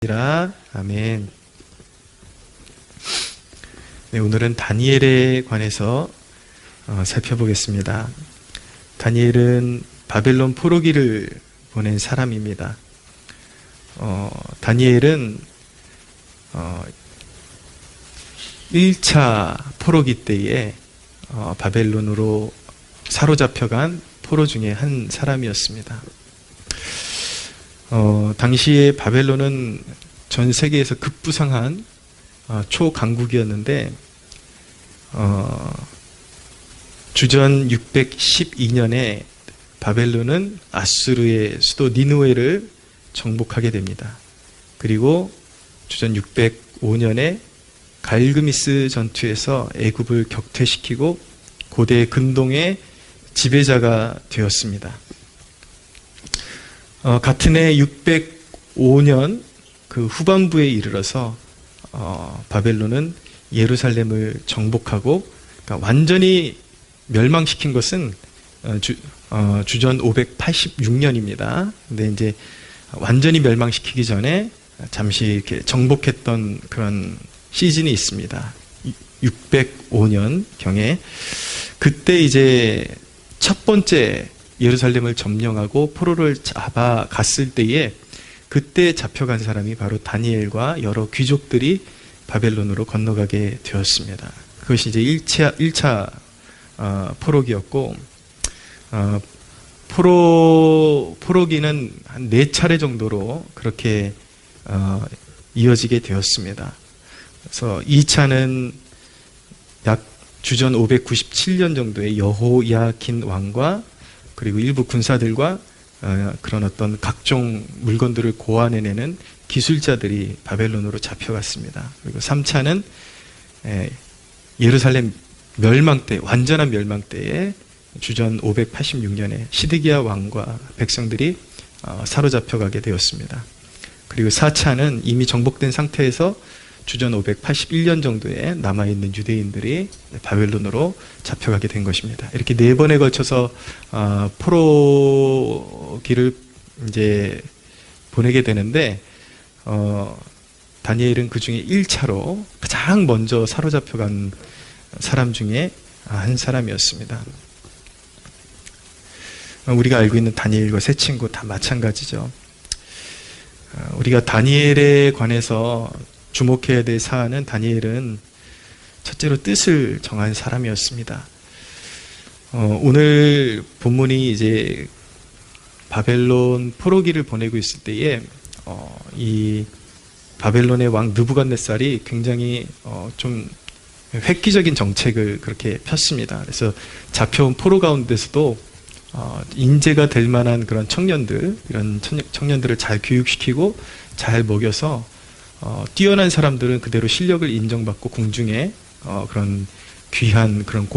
아멘. 네, 오늘은 다니엘에 관해서 살펴보겠습니다. 다니엘은 바벨론 포로기를 보낸 사람입니다. 다니엘은 1차 포로기 때에 바벨론으로 사로잡혀간 포로 중에 한 사람이었습니다. 당시에 바벨론은 전 세계에서 급부상한 초강국이었는데 주전 612년에 바벨론은 아수르의 수도 니느웨를 정복하게 됩니다. 그리고 주전 605년에 갈그미스 전투에서 애굽을 격퇴시키고 고대 근동의 지배자가 되었습니다. 같은 해 605년 그 후반부에 이르러서 바벨론은 예루살렘을 정복하고, 그러니까 완전히 멸망시킨 것은 주전 586년입니다. 근데 이제 완전히 멸망시키기 전에 잠시 이렇게 정복했던 그런 시즌이 있습니다. 605년 경에 그때 이제 첫 번째 예루살렘을 점령하고 포로를 잡아갔을 때에 그때 잡혀간 사람이 바로 다니엘과 여러 귀족들이 바벨론으로 건너가게 되었습니다. 그것이 이제 1차 포로기였고, 포로기는 한 4차례 정도로 그렇게 이어지게 되었습니다. 그래서 2차는 약 주전 597년 정도에 여호야킨 왕과 그리고 일부 군사들과 그런 어떤 각종 물건들을 고안해내는 기술자들이 바벨론으로 잡혀갔습니다. 그리고 3차는 예루살렘 멸망 때, 완전한 멸망 때에 주전 586년에 시드기야 왕과 백성들이 사로잡혀가게 되었습니다. 그리고 4차는 이미 정복된 상태에서 주전 581년 정도에 남아있는 유대인들이 바벨론으로 잡혀가게 된 것입니다. 이렇게 4번에 걸쳐서 포로기를 이제 보내게 되는데, 다니엘은 그 중에 1차로 가장 먼저 사로잡혀간 사람 중에 한 사람이었습니다. 우리가 알고 있는 다니엘과 세 친구 다 마찬가지죠. 우리가 다니엘에 관해서 주목해야 될 사안은, 다니엘은 첫째로 뜻을 정한 사람이었습니다. 오늘 본문이 이제 바벨론 포로기를 보내고 있을 때에 이 바벨론의 왕 느부갓네살이 굉장히 좀 획기적인 정책을 그렇게 폈습니다. 그래서 잡혀온 포로 가운데서도 인재가 될 만한 그런 청년들, 이런 청년들을 잘 교육시키고 잘 먹여서 뛰어난 사람들은 그대로 실력을 인정받고 궁중에 그런 귀한 그런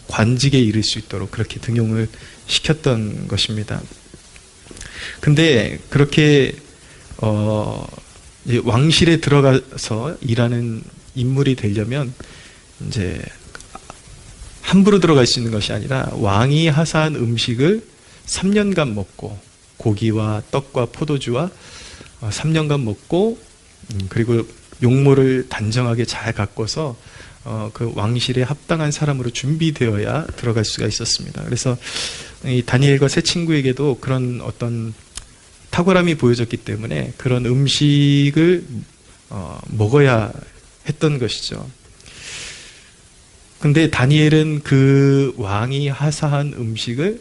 관직에 이를 수 있도록 그렇게 등용을 시켰던 것입니다. 근데 그렇게 이제 왕실에 들어가서 일하는 인물이 되려면 이제 함부로 들어갈 수 있는 것이 아니라 왕이 하사한 음식을 3년간 먹고, 고기와 떡과 포도주와 3년간 먹고, 그리고 용모를 단정하게 잘 가꿔서 그 왕실에 합당한 사람으로 준비되어야 들어갈 수가 있었습니다. 그래서 이 다니엘과 세 친구에게도 그런 어떤 탁월함이 보여졌기 때문에 그런 음식을 먹어야 했던 것이죠. 근데 다니엘은 그 왕이 하사한 음식을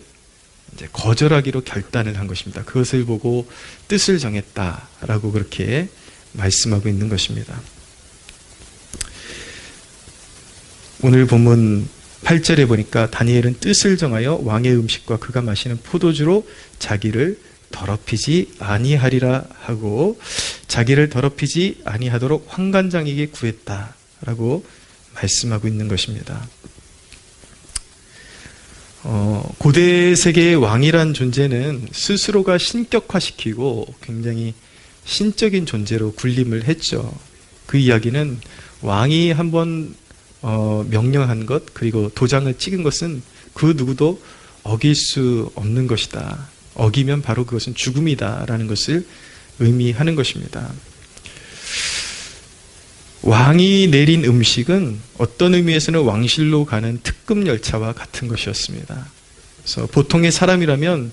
이제 거절하기로 결단을 한 것입니다. 그것을 보고 뜻을 정했다라고 그렇게 말씀하고 있는 것입니다. 오늘 본문 8절에 보니까 다니엘은 뜻을 정하여 왕의 음식과 그가 마시는 포도주로 자기를 더럽히지 아니하리라 하고, 자기를 더럽히지 아니하도록 환관장에게 구했다라고 말씀하고 있는 것입니다. 고대 세계의 왕이란 존재는 스스로가 신격화시키고 굉장히 신적인 존재로 군림을 했죠. 그 이야기는 왕이 한번 명령한 것, 그리고 도장을 찍은 것은 그 누구도 어길 수 없는 것이다. 어기면 바로 그것은 죽음이다 라는 것을 의미하는 것입니다. 왕이 내린 음식은 어떤 의미에서는 왕실로 가는 특급 열차와 같은 것이었습니다. 그래서 보통의 사람이라면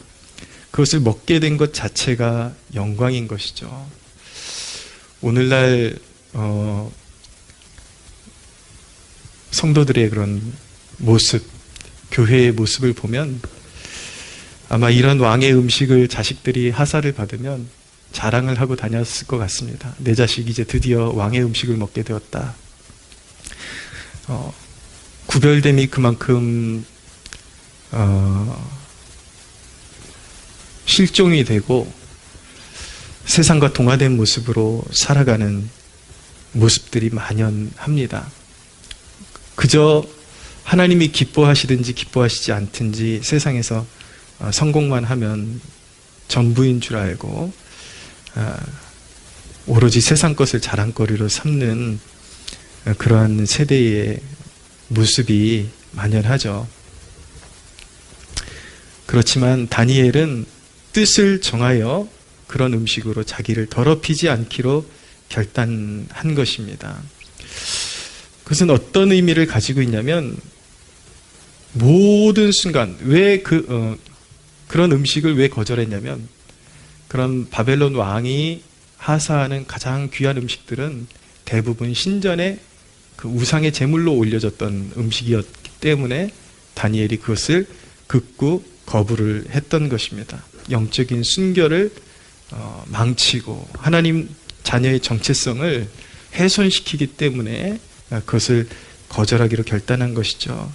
그것을 먹게 된 것 자체가 영광인 것이죠. 오늘날 성도들의 그런 모습, 교회의 모습을 보면 아마 이런 왕의 음식을 자식들이 하사를 받으면 자랑을 하고 다녔을 것 같습니다. 내 자식이 이제 드디어 왕의 음식을 먹게 되었다. 구별됨이 그만큼 실종이 되고 세상과 동화된 모습으로 살아가는 모습들이 만연합니다. 그저 하나님이 기뻐하시든지 기뻐하시지 않든지 세상에서 성공만 하면 전부인 줄 알고 오로지 세상 것을 자랑거리로 삼는 그러한 세대의 모습이 만연하죠. 그렇지만 다니엘은 뜻을 정하여 그런 음식으로 자기를 더럽히지 않기로 결단한 것입니다. 그것은 어떤 의미를 가지고 있냐면 모든 순간 왜 그런 음식을 왜 거절했냐면 그런 바벨론 왕이 하사하는 가장 귀한 음식들은 대부분 신전에 그 우상의 제물로 올려졌던 음식이었기 때문에 다니엘이 그것을 극구 거부를 했던 것입니다. 영적인 순결을 망치고 하나님 자녀의 정체성을 훼손시키기 때문에 그것을 거절하기로 결단한 것이죠.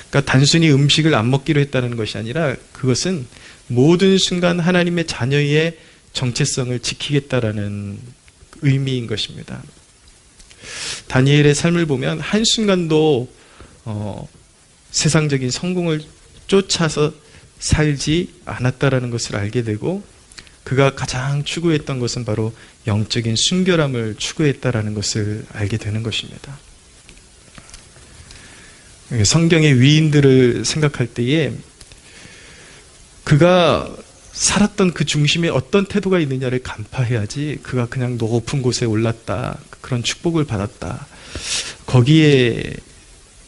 그러니까 단순히 음식을 안 먹기로 했다는 것이 아니라 그것은 모든 순간 하나님의 자녀의 정체성을 지키겠다라는 의미인 것입니다. 다니엘의 삶을 보면 한순간도 세상적인 성공을 쫓아서 살지 않았다라는 것을 알게 되고 그가 가장 추구했던 것은 바로 영적인 순결함을 추구했다라는 것을 알게 되는 것입니다. 성경의 위인들을 생각할 때에 그가 살았던 그 중심에 어떤 태도가 있느냐를 간파해야지 그가 그냥 높은 곳에 올랐다, 그런 축복을 받았다, 거기에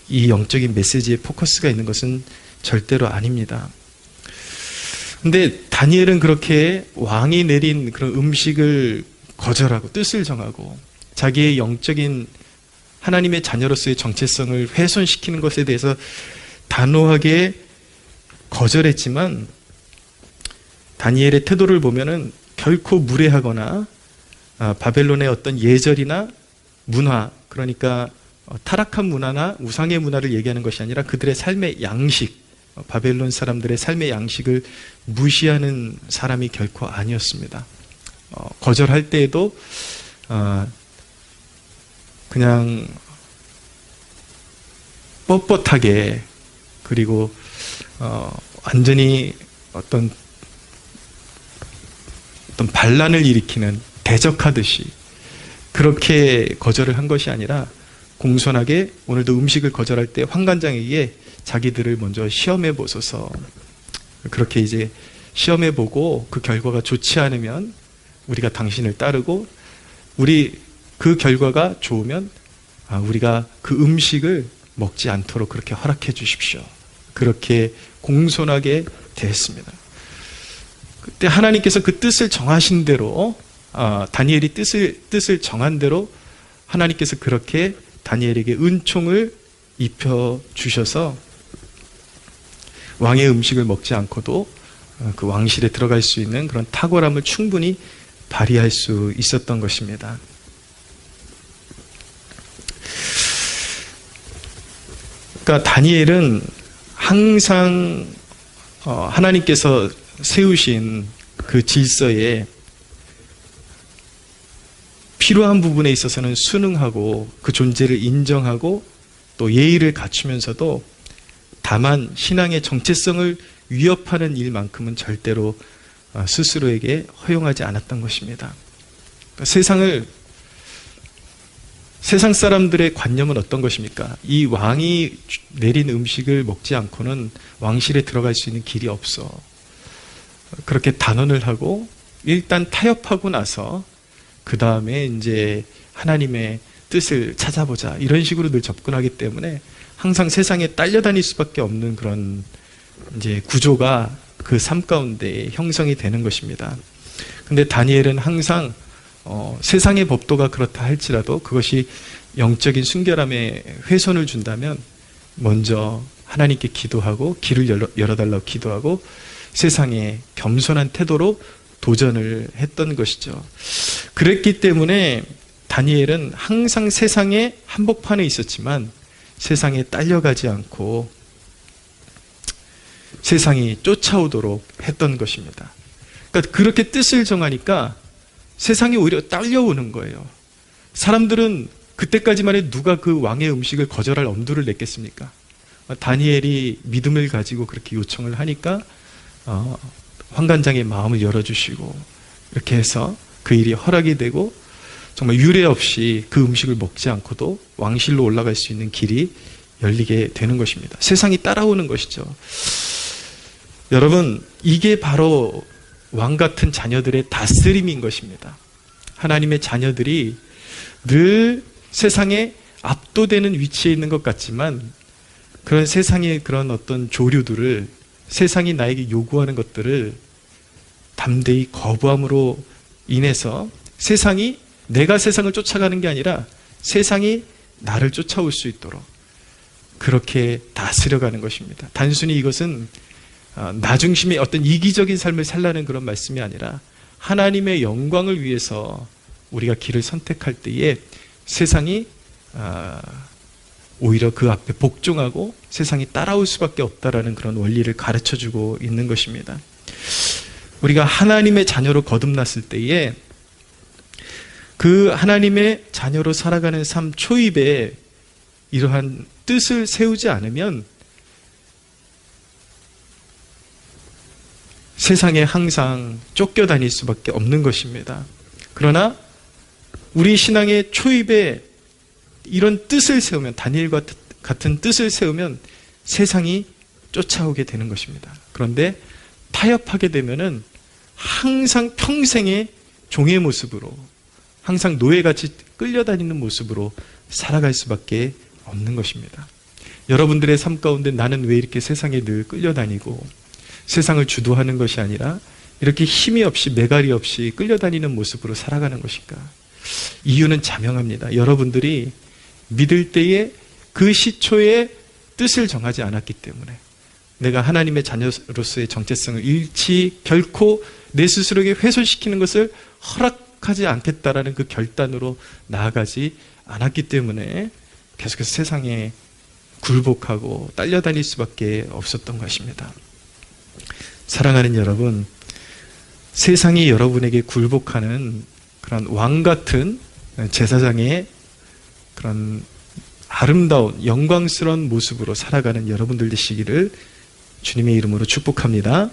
이 영적인 메시지의 포커스가 있는 것은 절대로 아닙니다. 근데 다니엘은 그렇게 왕이 내린 그런 음식을 거절하고 뜻을 정하고 자기의 영적인 하나님의 자녀로서의 정체성을 훼손시키는 것에 대해서 단호하게 거절했지만 다니엘의 태도를 보면은 결코 무례하거나 바벨론의 어떤 예절이나 문화, 그러니까 타락한 문화나 우상의 문화를 얘기하는 것이 아니라 그들의 삶의 양식, 바벨론 사람들의 삶의 양식을 무시하는 사람이 결코 아니었습니다. 거절할 때에도 그냥 뻣뻣하게, 그리고 완전히 어떤 반란을 일으키는, 대적하듯이 그렇게 거절을 한 것이 아니라 공손하게 오늘도 음식을 거절할 때 환관장에게 자기들을 먼저 시험해 보소서, 그렇게 이제 시험해 보고 그 결과가 좋지 않으면 우리가 당신을 따르고 우리 그 결과가 좋으면 우리가 그 음식을 먹지 않도록 그렇게 허락해 주십시오. 그렇게 공손하게 대했습니다. 그때 하나님께서 그 뜻을 정하신 대로, 다니엘이 뜻을 정한 대로 하나님께서 그렇게 다니엘에게 은총을 입혀 주셔서 왕의 음식을 먹지 않고도 그 왕실에 들어갈 수 있는 그런 탁월함을 충분히 발휘할 수 있었던 것입니다. 그러니까 다니엘은 항상 하나님께서 세우신 그 질서에 필요한 부분에 있어서는 순응하고 그 존재를 인정하고 또 예의를 갖추면서도 다만 신앙의 정체성을 위협하는 일만큼은 절대로 스스로에게 허용하지 않았던 것입니다. 그러니까 세상 사람들의 관념은 어떤 것입니까? 이 왕이 내린 음식을 먹지 않고는 왕실에 들어갈 수 있는 길이 없어. 그렇게 단언을 하고 일단 타협하고 나서 그 다음에 이제 하나님의 뜻을 찾아보자 이런 식으로 늘 접근하기 때문에 항상 세상에 딸려다닐 수밖에 없는 그런 이제 구조가 그 삶 가운데 형성이 되는 것입니다. 근데 다니엘은 항상 세상의 법도가 그렇다 할지라도 그것이 영적인 순결함에 훼손을 준다면 먼저 하나님께 기도하고 길을 열어달라고 기도하고 세상에 겸손한 태도로 도전을 했던 것이죠. 그랬기 때문에 다니엘은 항상 세상의 한복판에 있었지만 세상에 딸려가지 않고 세상이 쫓아오도록 했던 것입니다. 그러니까 그렇게 뜻을 정하니까 세상이 오히려 딸려오는 거예요. 사람들은 그때까지만 해도 누가 그 왕의 음식을 거절할 엄두를 냈겠습니까? 다니엘이 믿음을 가지고 그렇게 요청을 하니까 환관장의 마음을 열어주시고 이렇게 해서 그 일이 허락이 되고 정말 유례 없이 그 음식을 먹지 않고도 왕실로 올라갈 수 있는 길이 열리게 되는 것입니다. 세상이 따라오는 것이죠. 여러분, 이게 바로 왕 같은 자녀들의 다스림인 것입니다. 하나님의 자녀들이 늘 세상에 압도되는 위치에 있는 것 같지만 그런 세상의 그런 어떤 조류들을, 세상이 나에게 요구하는 것들을 담대히 거부함으로 인해서 세상이, 내가 세상을 쫓아가는 게 아니라 세상이 나를 쫓아올 수 있도록 그렇게 다스려가는 것입니다. 단순히 이것은 나 중심의 어떤 이기적인 삶을 살라는 그런 말씀이 아니라 하나님의 영광을 위해서 우리가 길을 선택할 때에 세상이 오히려 그 앞에 복종하고 세상이 따라올 수밖에 없다라는 그런 원리를 가르쳐주고 있는 것입니다. 우리가 하나님의 자녀로 거듭났을 때에 그 하나님의 자녀로 살아가는 삶 초입에 이러한 뜻을 세우지 않으면 세상에 항상 쫓겨다닐 수밖에 없는 것입니다. 그러나 우리 신앙의 초입에 이런 뜻을 세우면, 다니엘과 같은 뜻을 세우면 세상이 쫓아오게 되는 것입니다. 그런데 타협하게 되면은 항상 평생의 종의 모습으로, 항상 노예같이 끌려다니는 모습으로 살아갈 수밖에 없는 것입니다. 여러분들의 삶 가운데 나는 왜 이렇게 세상에 늘 끌려다니고 세상을 주도하는 것이 아니라 이렇게 힘이 없이, 매갈이 없이 끌려다니는 모습으로 살아가는 것일까? 이유는 자명합니다. 여러분들이 믿을 때에 그 시초에 뜻을 정하지 않았기 때문에, 내가 하나님의 자녀로서의 정체성을 잃지, 결코 내 스스로에게 훼손시키는 것을 허락하지 않겠다라는 그 결단으로 나아가지 않았기 때문에 계속해서 세상에 굴복하고 딸려다닐 수밖에 없었던 것입니다. 사랑하는 여러분, 세상이 여러분에게 굴복하는 그런 왕 같은 제사장의 그런 아름다운 영광스러운 모습으로 살아가는 여러분들 되시기를 주님의 이름으로 축복합니다.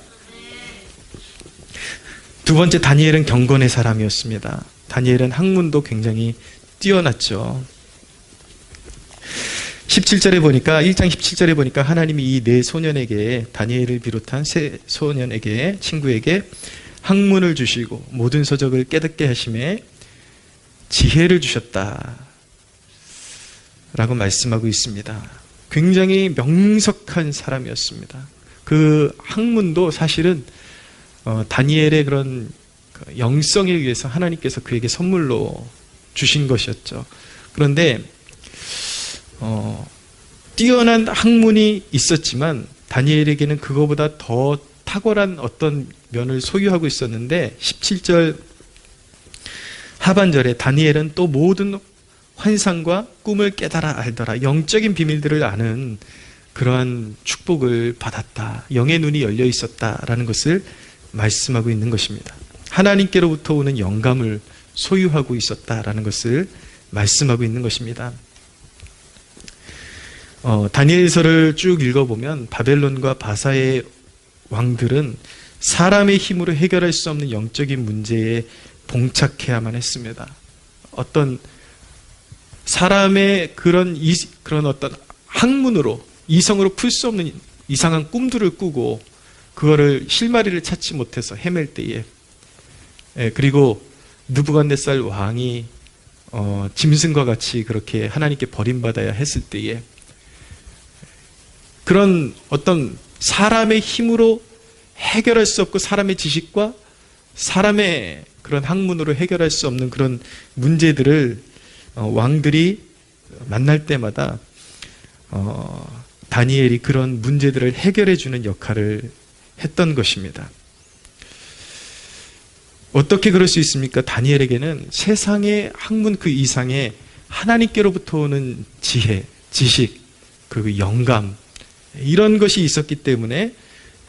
두 번째, 다니엘은 경건의 사람이었습니다. 다니엘은 학문도 굉장히 뛰어났죠. 17절에 보니까, 1장 17절에 보니까 하나님이 이 네 소년에게, 다니엘을 비롯한 세 소년에게, 친구에게 학문을 주시고 모든 서적을 깨닫게 하심에 지혜를 주셨다 라고 말씀하고 있습니다. 굉장히 명석한 사람이었습니다. 그 학문도 사실은 다니엘의 그런 영성에 의해서 하나님께서 그에게 선물로 주신 것이었죠. 그런데 뛰어난 학문이 있었지만 다니엘에게는 그거보다 더 탁월한 어떤 면을 소유하고 있었는데, 17절 하반절에 다니엘은 또 모든 환상과 꿈을 깨달아 알더라, 영적인 비밀들을 아는 그러한 축복을 받았다, 영의 눈이 열려 있었다라는 것을 말씀하고 있는 것입니다. 하나님께로부터 오는 영감을 소유하고 있었다라는 것을 말씀하고 있는 것입니다. 다니엘서를 쭉 읽어보면 바벨론과 바사의 왕들은 사람의 힘으로 해결할 수 없는 영적인 문제에 봉착해야만 했습니다. 어떤 사람의 그런 어떤 학문으로, 이성으로 풀 수 없는 이상한 꿈들을 꾸고 그거를 실마리를 찾지 못해서 헤맬 때에, 그리고 느부갓네살 왕이 짐승과 같이 그렇게 하나님께 버림받아야 했을 때에 그런 어떤 사람의 힘으로 해결할 수 없고 사람의 지식과 사람의 그런 학문으로 해결할 수 없는 그런 문제들을 왕들이 만날 때마다 다니엘이 그런 문제들을 해결해 주는 역할을 했던 것입니다. 어떻게 그럴 수 있습니까? 다니엘에게는 세상의 학문 그 이상의 하나님께로부터 오는 지혜, 지식, 그리고 영감 이런 것이 있었기 때문에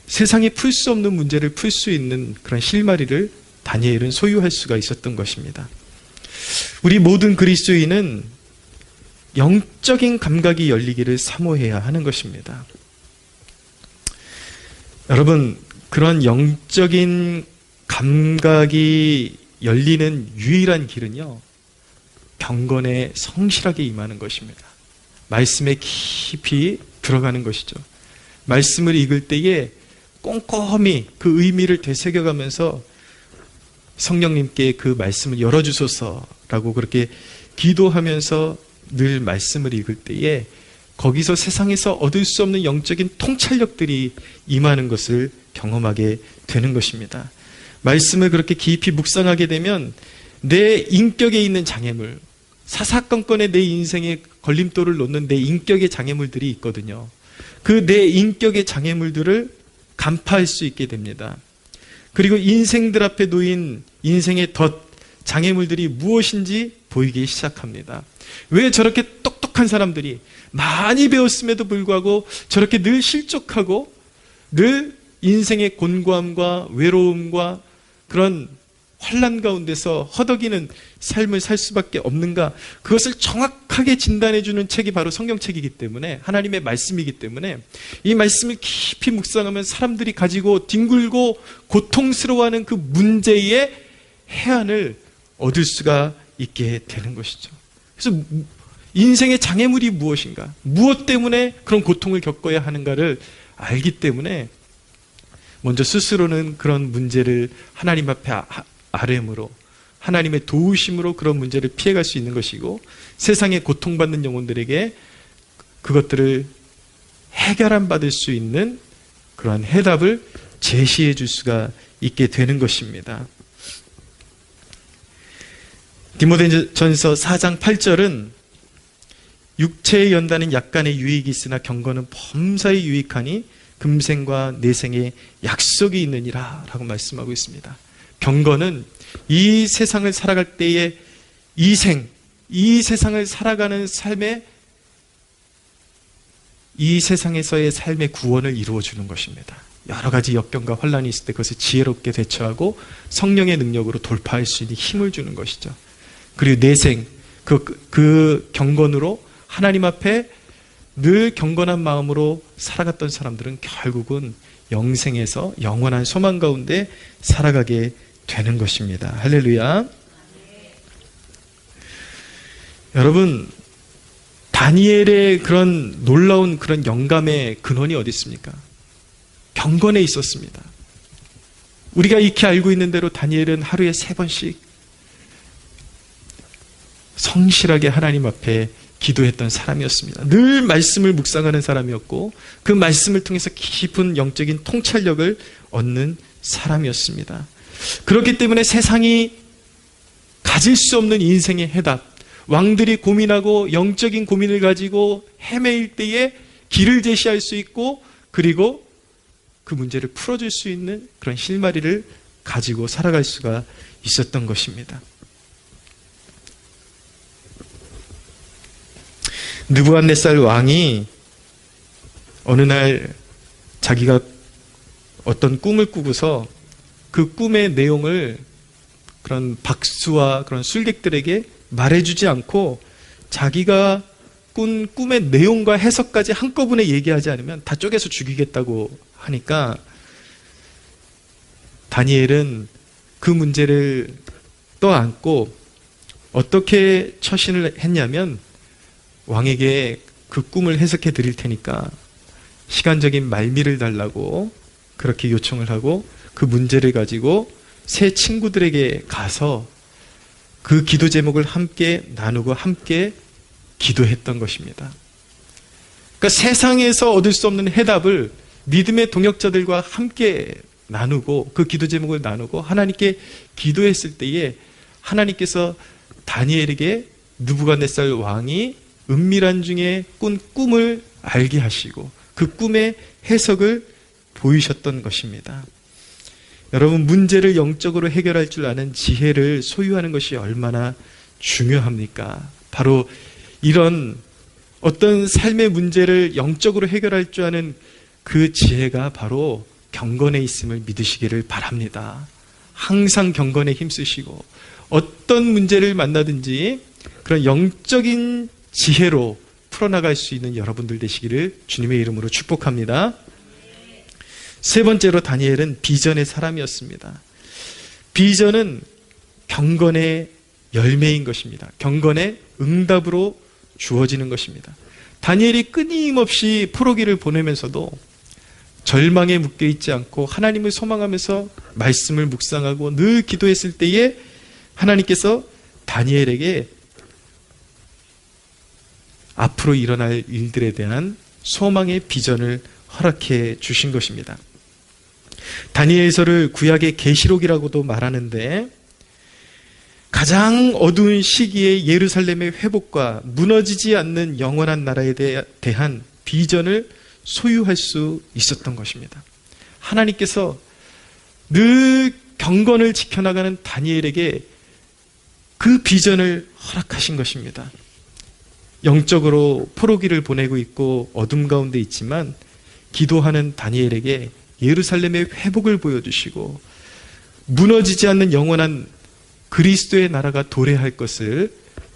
세상에 풀 수 없는 문제를 풀 수 있는 그런 실마리를 다니엘은 소유할 수가 있었던 것입니다. 우리 모든 그리스도인은 영적인 감각이 열리기를 사모해야 하는 것입니다. 여러분, 그런 영적인 감각이 열리는 유일한 길은요, 경건에 성실하게 임하는 것입니다. 말씀에 깊이 들어가는 것이죠. 말씀을 읽을 때에 꼼꼼히 그 의미를 되새겨가면서 성령님께 그 말씀을 열어주소서라고 그렇게 기도하면서 늘 말씀을 읽을 때에 거기서 세상에서 얻을 수 없는 영적인 통찰력들이 임하는 것을 경험하게 되는 것입니다. 말씀을 그렇게 깊이 묵상하게 되면 내 인격에 있는 장애물, 사사건건에 내 인생에 걸림돌을 놓는 내 인격의 장애물들이 있거든요. 그 내 인격의 장애물들을 간파할 수 있게 됩니다. 그리고 인생들 앞에 놓인 인생의 덫, 장애물들이 무엇인지 보이기 시작합니다. 왜 저렇게 똑똑한 사람들이 많이 배웠음에도 불구하고 저렇게 늘 실족하고 늘 인생의 곤고함과 외로움과 그런 환난 가운데서 허덕이는 삶을 살 수밖에 없는가? 그것을 정확하게 진단해주는 책이 바로 성경책이기 때문에, 하나님의 말씀이기 때문에 이 말씀을 깊이 묵상하면 사람들이 가지고 뒹굴고 고통스러워하는 그 문제의 해안을 얻을 수가 있게 되는 것이죠. 그래서 인생의 장애물이 무엇인가, 무엇 때문에 그런 고통을 겪어야 하는가를 알기 때문에 먼저 스스로는 그런 문제를 하나님 앞에 아뢰므로, 하나님의 도우심으로 그런 문제를 피해갈 수 있는 것이고, 세상에 고통받는 영혼들에게 그것들을 해결안 받을 수 있는 그러한 해답을 제시해 줄 수가 있게 되는 것입니다. 디모데전서 4장 8절은 육체의 연단은 약간의 유익이 있으나 경건은 범사에 유익하니 금생과 내생에 약속이 있느니라 라고 말씀하고 있습니다. 경건은 이 세상을 살아갈 때의 이 세상을 살아가는 삶의, 이 세상에서의 삶의 구원을 이루어주는 것입니다. 여러 가지 역경과 환란이 있을 때 그것을 지혜롭게 대처하고 성령의 능력으로 돌파할 수 있는 힘을 주는 것이죠. 그리고 내생, 그 경건으로 하나님 앞에 늘 경건한 마음으로 살아갔던 사람들은 결국은 영생에서 영원한 소망 가운데 살아가게 되는 것입니다. 할렐루야. 여러분, 다니엘의 그런 놀라운 그런 영감의 근원이 어디 있습니까? 경건에 있었습니다. 우리가 익히 알고 있는 대로 다니엘은 하루에 3번씩 성실하게 하나님 앞에 기도했던 사람이었습니다. 늘 말씀을 묵상하는 사람이었고 그 말씀을 통해서 깊은 영적인 통찰력을 얻는 사람이었습니다. 그렇기 때문에 세상이 가질 수 없는 인생의 해답, 왕들이 고민하고 영적인 고민을 가지고 헤매일 때에 길을 제시할 수 있고, 그리고 그 문제를 풀어줄 수 있는 그런 실마리를 가지고 살아갈 수가 있었던 것입니다. 느부갓네살 왕이 어느 날 자기가 어떤 꿈을 꾸고서 그 꿈의 내용을 그런 박수와 그런 술객들에게 말해주지 않고 자기가 꾼 꿈의 내용과 해석까지 한꺼번에 얘기하지 않으면 다 쪼개서 죽이겠다고 하니까 다니엘은 그 문제를 떠안고 어떻게 처신을 했냐면, 왕에게 그 꿈을 해석해 드릴 테니까 시간적인 말미를 달라고 그렇게 요청을 하고 그 문제를 가지고 새 친구들에게 가서 그 기도 제목을 함께 나누고 함께 기도했던 것입니다. 그러니까 세상에서 얻을 수 없는 해답을 믿음의 동역자들과 함께 나누고 그 기도 제목을 나누고 하나님께 기도했을 때에 하나님께서 다니엘에게 느부갓네살 왕이 은밀한 중에 꾼 꿈을 알게 하시고 그 꿈의 해석을 보이셨던 것입니다. 여러분, 문제를 영적으로 해결할 줄 아는 지혜를 소유하는 것이 얼마나 중요합니까? 바로 이런 어떤 삶의 문제를 영적으로 해결할 줄 아는 그 지혜가 바로 경건에 있음을 믿으시기를 바랍니다. 항상 경건에 힘쓰시고 어떤 문제를 만나든지 그런 영적인 지혜로 풀어나갈 수 있는 여러분들 되시기를 주님의 이름으로 축복합니다. 세 번째로 다니엘은 비전의 사람이었습니다. 비전은 경건의 열매인 것입니다. 경건의 응답으로 주어지는 것입니다. 다니엘이 끊임없이 포로기를 보내면서도 절망에 묶여있지 않고 하나님을 소망하면서 말씀을 묵상하고 늘 기도했을 때에 하나님께서 다니엘에게 앞으로 일어날 일들에 대한 소망의 비전을 허락해 주신 것입니다. 다니엘서를 구약의 계시록이라고도 말하는데 가장 어두운 시기에 예루살렘의 회복과 무너지지 않는 영원한 나라에 대한 비전을 소유할 수 있었던 것입니다. 하나님께서 늘 경건을 지켜나가는 다니엘에게 그 비전을 허락하신 것입니다. 영적으로 포로기를 보내고 있고 어둠 가운데 있지만 기도하는 다니엘에게 예루살렘의 회복을 보여주시고 무너지지 않는 영원한 그리스도의 나라가 도래할 것을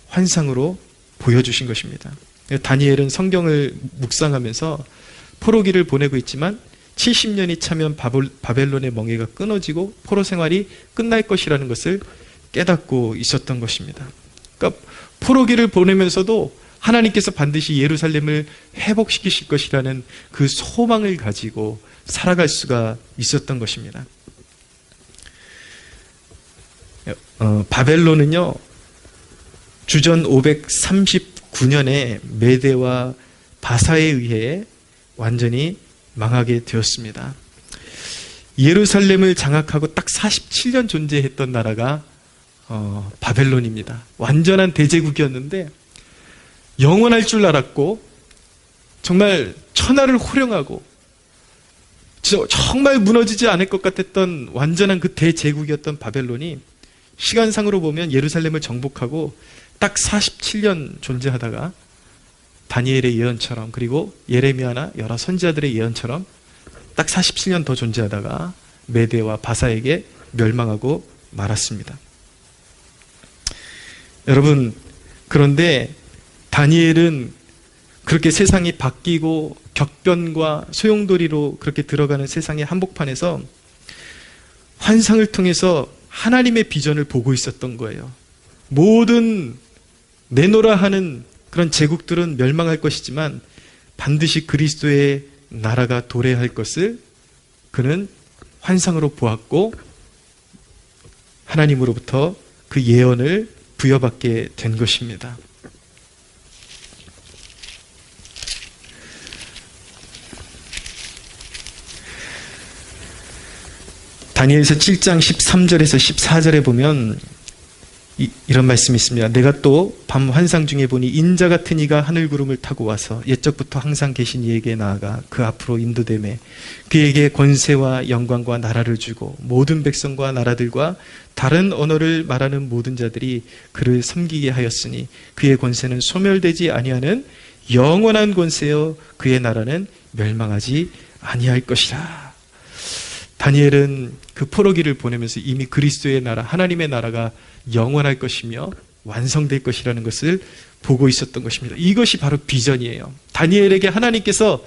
환상으로 보여주신 것입니다. 다니엘은 성경을 묵상하면서 포로기를 보내고 있지만 70년이 차면 바벨론의 멍에가 끊어지고 포로 생활이 끝날 것이라는 것을 깨닫고 있었던 것입니다. 그러니까 포로기를 보내면서도 하나님께서 반드시 예루살렘을 회복시키실 것이라는 그 소망을 가지고 살아갈 수가 있었던 것입니다. 바벨론은요, 주전 539년에 메대와 바사에 의해 완전히 망하게 되었습니다. 예루살렘을 장악하고 딱 47년 존재했던 나라가 바벨론입니다. 완전한 대제국이었는데 영원할 줄 알았고 정말 천하를 호령하고 정말 무너지지 않을 것 같았던 완전한 그 대제국이었던 바벨론이 시간상으로 보면 예루살렘을 정복하고 딱 47년 존재하다가 다니엘의 예언처럼 그리고 예레미야나 여러 선지자들의 예언처럼 딱 47년 더 존재하다가 메대와 바사에게 멸망하고 말았습니다. 여러분, 그런데 다니엘은 그렇게 세상이 바뀌고 격변과 소용돌이로 그렇게 들어가는 세상의 한복판에서 환상을 통해서 하나님의 비전을 보고 있었던 거예요. 모든 내노라 하는 그런 제국들은 멸망할 것이지만 반드시 그리스도의 나라가 도래할 것을 그는 환상으로 보았고 하나님으로부터 그 예언을 부여받게 된 것입니다. 다니엘서 7장 13절에서 14절에 보면 이런 말씀이 있습니다. 내가 또 밤 환상 중에 보니 인자 같은 이가 하늘 구름을 타고 와서 옛적부터 항상 계신 이에게 나아가 그 앞으로 인도되매 그에게 권세와 영광과 나라를 주고 모든 백성과 나라들과 다른 언어를 말하는 모든 자들이 그를 섬기게 하였으니 그의 권세는 소멸되지 아니하는 영원한 권세여 그의 나라는 멸망하지 아니할 것이라. 다니엘은 그 포로기를 보내면서 이미 그리스도의 나라, 하나님의 나라가 영원할 것이며 완성될 것이라는 것을 보고 있었던 것입니다. 이것이 바로 비전이에요. 다니엘에게 하나님께서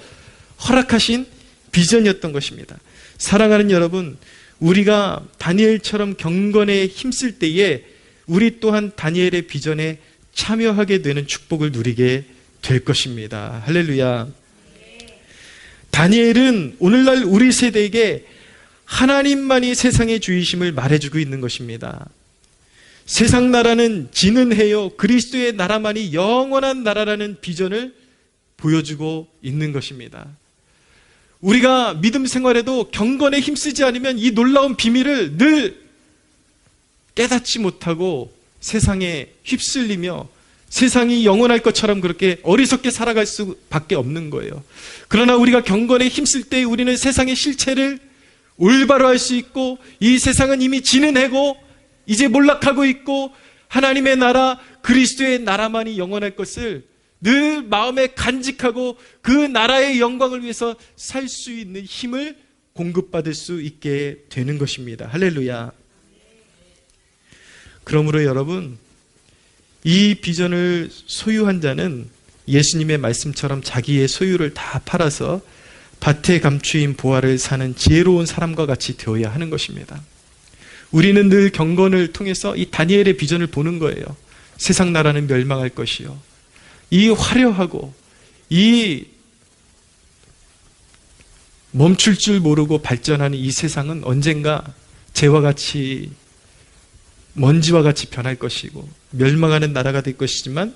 허락하신 비전이었던 것입니다. 사랑하는 여러분, 우리가 다니엘처럼 경건에 힘쓸 때에 우리 또한 다니엘의 비전에 참여하게 되는 축복을 누리게 될 것입니다. 할렐루야. 다니엘은 오늘날 우리 세대에게 하나님만이 세상의 주이심을 말해주고 있는 것입니다. 세상 나라는 진은해요. 그리스도의 나라만이 영원한 나라라는 비전을 보여주고 있는 것입니다. 우리가 믿음 생활에도 경건에 힘쓰지 않으면 이 놀라운 비밀을 늘 깨닫지 못하고 세상에 휩쓸리며 세상이 영원할 것처럼 그렇게 어리석게 살아갈 수밖에 없는 거예요. 그러나 우리가 경건에 힘쓸 때 우리는 세상의 실체를 올바로 할 수 있고, 이 세상은 이미 진은해고 이제 몰락하고 있고 하나님의 나라, 그리스도의 나라만이 영원할 것을 늘 마음에 간직하고 그 나라의 영광을 위해서 살 수 있는 힘을 공급받을 수 있게 되는 것입니다. 할렐루야. 그러므로 여러분, 이 비전을 소유한 자는 예수님의 말씀처럼 자기의 소유를 다 팔아서 밭에 감추인 보화를 사는 지혜로운 사람과 같이 되어야 하는 것입니다. 우리는 늘 경건을 통해서 이 다니엘의 비전을 보는 거예요. 세상 나라는 멸망할 것이요, 이 화려하고 이 멈출 줄 모르고 발전하는 이 세상은 언젠가 재와 같이 먼지와 같이 변할 것이고 멸망하는 나라가 될 것이지만,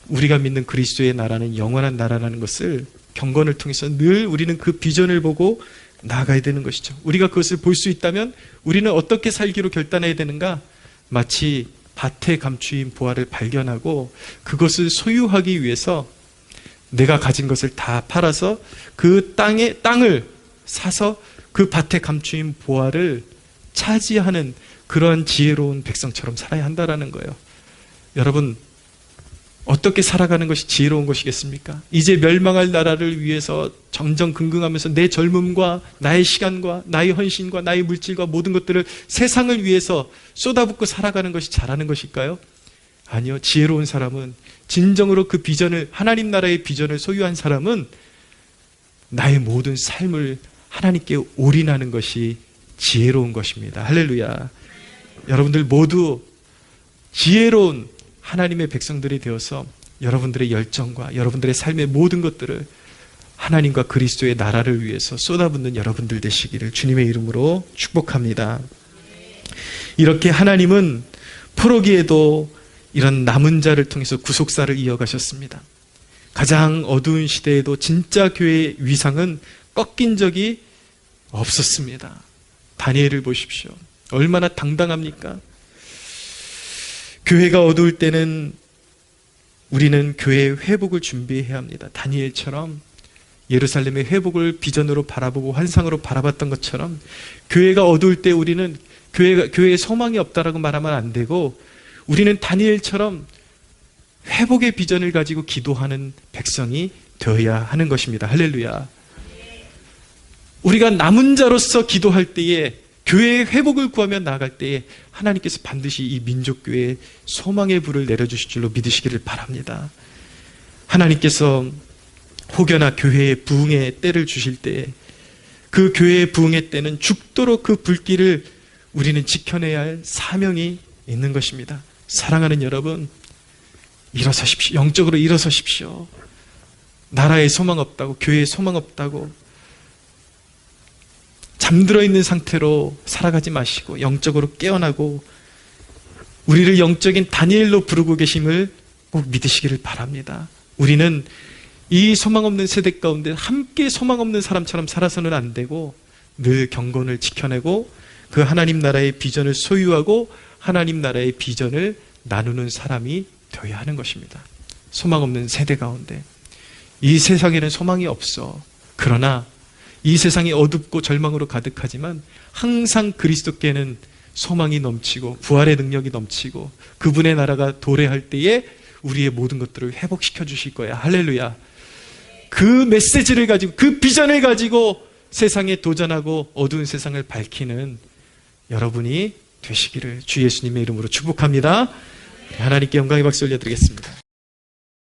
우리가 믿는 그리스도의 나라는 영원한 나라라는 것을 경건을 통해서 늘 우리는 그 비전을 보고 나아가야 되는 것이죠. 우리가 그것을 볼 수 있다면 우리는 어떻게 살기로 결단해야 되는가? 마치 밭에 감추인 보화를 발견하고 그것을 소유하기 위해서 내가 가진 것을 다 팔아서 그 땅을 사서 그 밭에 감추인 보화를 차지하는 그러한 지혜로운 백성처럼 살아야 한다는 거예요. 여러분, 어떻게 살아가는 것이 지혜로운 것이겠습니까? 이제 멸망할 나라를 위해서 정정긍긍하면서 내 젊음과 나의 시간과 나의 헌신과 나의 물질과 모든 것들을 세상을 위해서 쏟아붓고 살아가는 것이 잘하는 것일까요? 아니요. 지혜로운 사람은, 진정으로 그 비전을, 하나님 나라의 비전을 소유한 사람은 나의 모든 삶을 하나님께 올인하는 것이 지혜로운 것입니다. 할렐루야. 여러분들 모두 지혜로운 하나님의 백성들이 되어서 여러분들의 열정과 여러분들의 삶의 모든 것들을 하나님과 그리스도의 나라를 위해서 쏟아붓는 여러분들 되시기를 주님의 이름으로 축복합니다. 이렇게 하나님은 포로기에도 이런 남은 자를 통해서 구속사를 이어가셨습니다. 가장 어두운 시대에도 진짜 교회의 위상은 꺾인 적이 없었습니다. 다니엘을 보십시오. 얼마나 당당합니까? 교회가 어두울 때는 우리는 교회의 회복을 준비해야 합니다. 다니엘처럼 예루살렘의 회복을 비전으로 바라보고 환상으로 바라봤던 것처럼 교회가 어두울 때 우리는 교회에 소망이 없다라고 말하면 안 되고, 우리는 다니엘처럼 회복의 비전을 가지고 기도하는 백성이 되어야 하는 것입니다. 할렐루야. 우리가 남은 자로서 기도할 때에, 교회의 회복을 구하며 나아갈 때에 하나님께서 반드시 이 민족교회에 소망의 불을 내려주실 줄로 믿으시기를 바랍니다. 하나님께서 혹여나 교회의 부흥의 때를 주실 때에 그 교회의 부흥의 때는 죽도록 그 불길을 우리는 지켜내야 할 사명이 있는 것입니다. 사랑하는 여러분, 일어서십시오. 영적으로 일어서십시오. 나라에 소망 없다고, 교회에 소망 없다고 잠들어 있는 상태로 살아가지 마시고 영적으로 깨어나고 우리를 영적인 다니엘로 부르고 계심을 꼭 믿으시기를 바랍니다. 우리는 이 소망 없는 세대 가운데 함께 소망 없는 사람처럼 살아서는 안 되고, 늘 경건을 지켜내고 그 하나님 나라의 비전을 소유하고 하나님 나라의 비전을 나누는 사람이 되어야 하는 것입니다. 소망 없는 세대 가운데, 이 세상에는 소망이 없어. 그러나 이 세상이 어둡고 절망으로 가득하지만 항상 그리스도께는 소망이 넘치고 부활의 능력이 넘치고 그분의 나라가 도래할 때에 우리의 모든 것들을 회복시켜 주실 거야. 할렐루야. 그 메시지를 가지고, 그 비전을 가지고 세상에 도전하고 어두운 세상을 밝히는 여러분이 되시기를 주 예수님의 이름으로 축복합니다. 하나님께 영광의 박수 올려드리겠습니다.